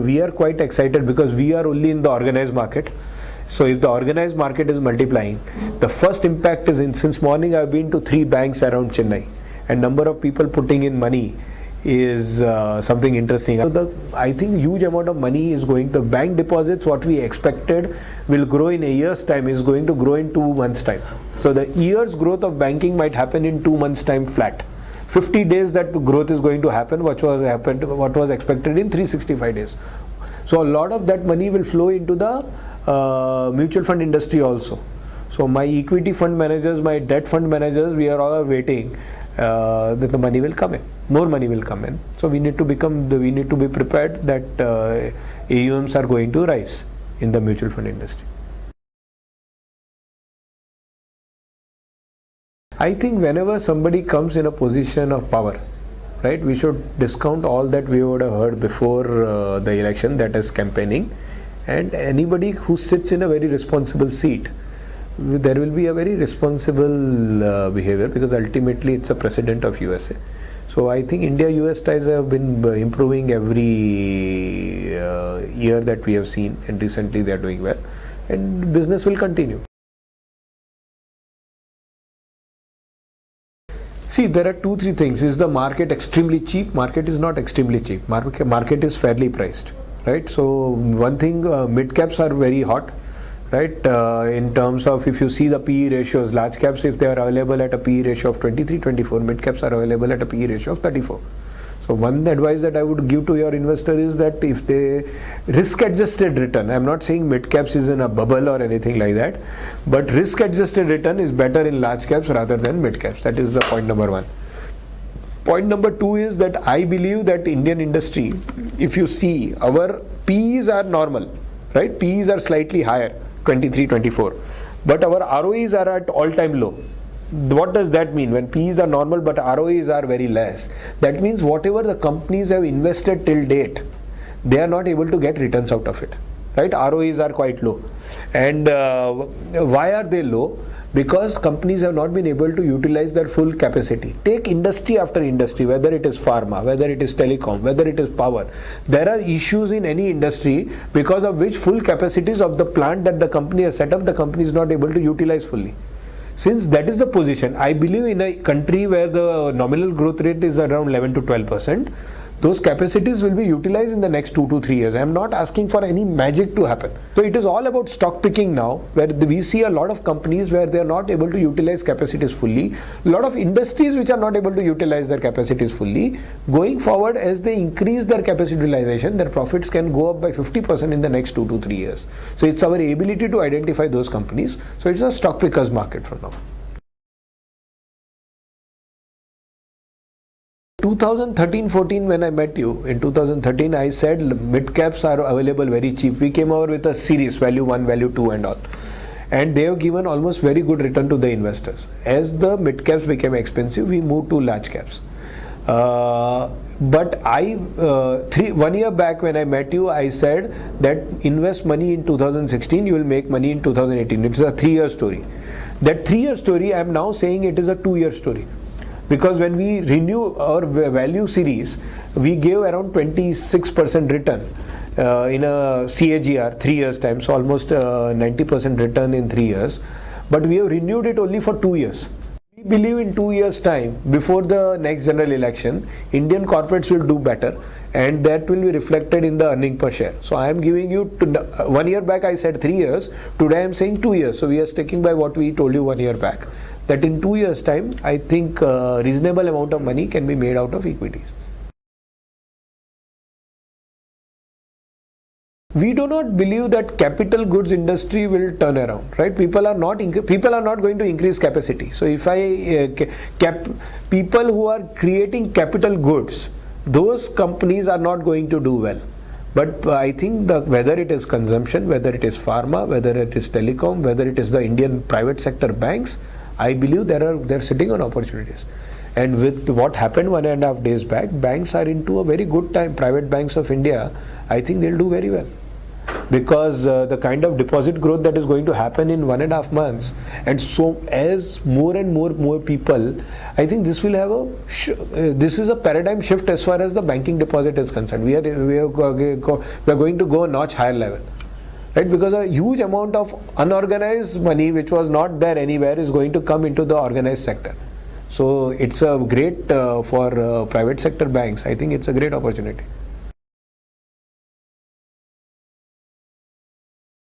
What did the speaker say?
we are quite excited because we are only in the organized market. So if the organized market is multiplying, the first impact is since morning I've been to 3 banks around Chennai, and number of people putting in money is something interesting. So I think huge amount of money is going to bank deposits. What we expected will grow in a year's time is going to grow in 2 months' time. So the year's growth of banking might happen in 2 months' time flat. 50 days that growth is going to happen, what was expected in 365 days. So a lot of that money will flow into the mutual fund industry also. So my equity fund managers, my debt fund managers, we are all waiting that the money will come in. More money will come in. So we need to be prepared that AUMs are going to rise in the mutual fund industry. I think whenever somebody comes in a position of power, right, we should discount all that we would have heard before the election, that is campaigning, and anybody who sits in a very responsible seat, there will be a very responsible behavior, because ultimately it's a president of USA. So I think India-US ties have been improving every year that we have seen, and recently they are doing well, and business will continue. See, there are 2-3 things. Is the market extremely cheap? Market is not extremely cheap. Market is fairly priced, right? So one thing, mid caps are very hot, right? In terms of, if you see the PE ratios, large caps, if they are available at a PE ratio of 23, 24, mid caps are available at a PE ratio of 34. So one advice that I would give to your investor is that if they risk-adjusted return, I'm not saying mid caps is in a bubble or anything like that, but risk-adjusted return is better in large caps rather than mid caps. That is the point number 1. Point number 2 is that I believe that Indian industry, if you see, our PEs are normal, right? PEs are slightly higher, 23, 24, but our ROEs are at all-time low. What does that mean? When PEs are normal but ROEs are very less, that means whatever the companies have invested till date, they are not able to get returns out of it, right? ROEs are quite low. And why are they low? Because companies have not been able to utilize their full capacity. Take industry after industry, whether it is pharma, whether it is telecom, whether it is power. There are issues in any industry because of which full capacities of the plant that the company has set up, the company is not able to utilize fully. Since that is the position, I believe in a country where the nominal growth rate is around 11 to 12%, those capacities will be utilized in the next 2 to 3 years. I am not asking for any magic to happen. So it is all about stock picking now, where we see a lot of companies where they are not able to utilize capacities fully. A lot of industries which are not able to utilize their capacities fully. Going forward, as they increase their capacity utilization, their profits can go up by 50% in the next 2 to 3 years. So it's our ability to identify those companies. So it's a stock pickers market from now. 2013-14 when I met you, in 2013 I said mid caps are available very cheap. We came over with a series, value 1, value 2 and all. And they have given almost very good return to the investors. As the mid caps became expensive, we moved to large caps. But 1 year back when I met you, I said that invest money in 2016, you will make money in 2018. It's a 3-year story. That 3-year story, I am now saying it is a 2-year story. Because when we renew our value series, we gave around 26% return in a CAGR 3 years time, so almost 90% return in 3 years. But we have renewed it only for 2 years. We believe in 2 years time, before the next general election, Indian corporates will do better, and that will be reflected in the earning per share. So I am giving you, 1 year back I said 3 years, today I am saying 2 years. So we are sticking by what we told you 1 year back. That in 2 years time, I think reasonable amount of money can be made out of equities. We do not believe that capital goods industry will turn around, right? People are not going to increase capacity. So if people who are creating capital goods, those companies are not going to do well. But I think whether it is consumption, whether it is pharma, whether it is telecom, whether it is the Indian private sector banks, I believe they're sitting on opportunities. And with what happened 1.5 days back, banks are into a very good time. Private banks of India, I think they'll do very well. because the kind of deposit growth that is going to happen in 1.5 months, and so as more and more people, I think this will have this is a paradigm shift as far as the banking deposit is concerned. We are going to go a notch higher level, right? Because a huge amount of unorganized money which was not there anywhere is going to come into the organized sector. So it's a great for private sector banks. I think it's a great opportunity.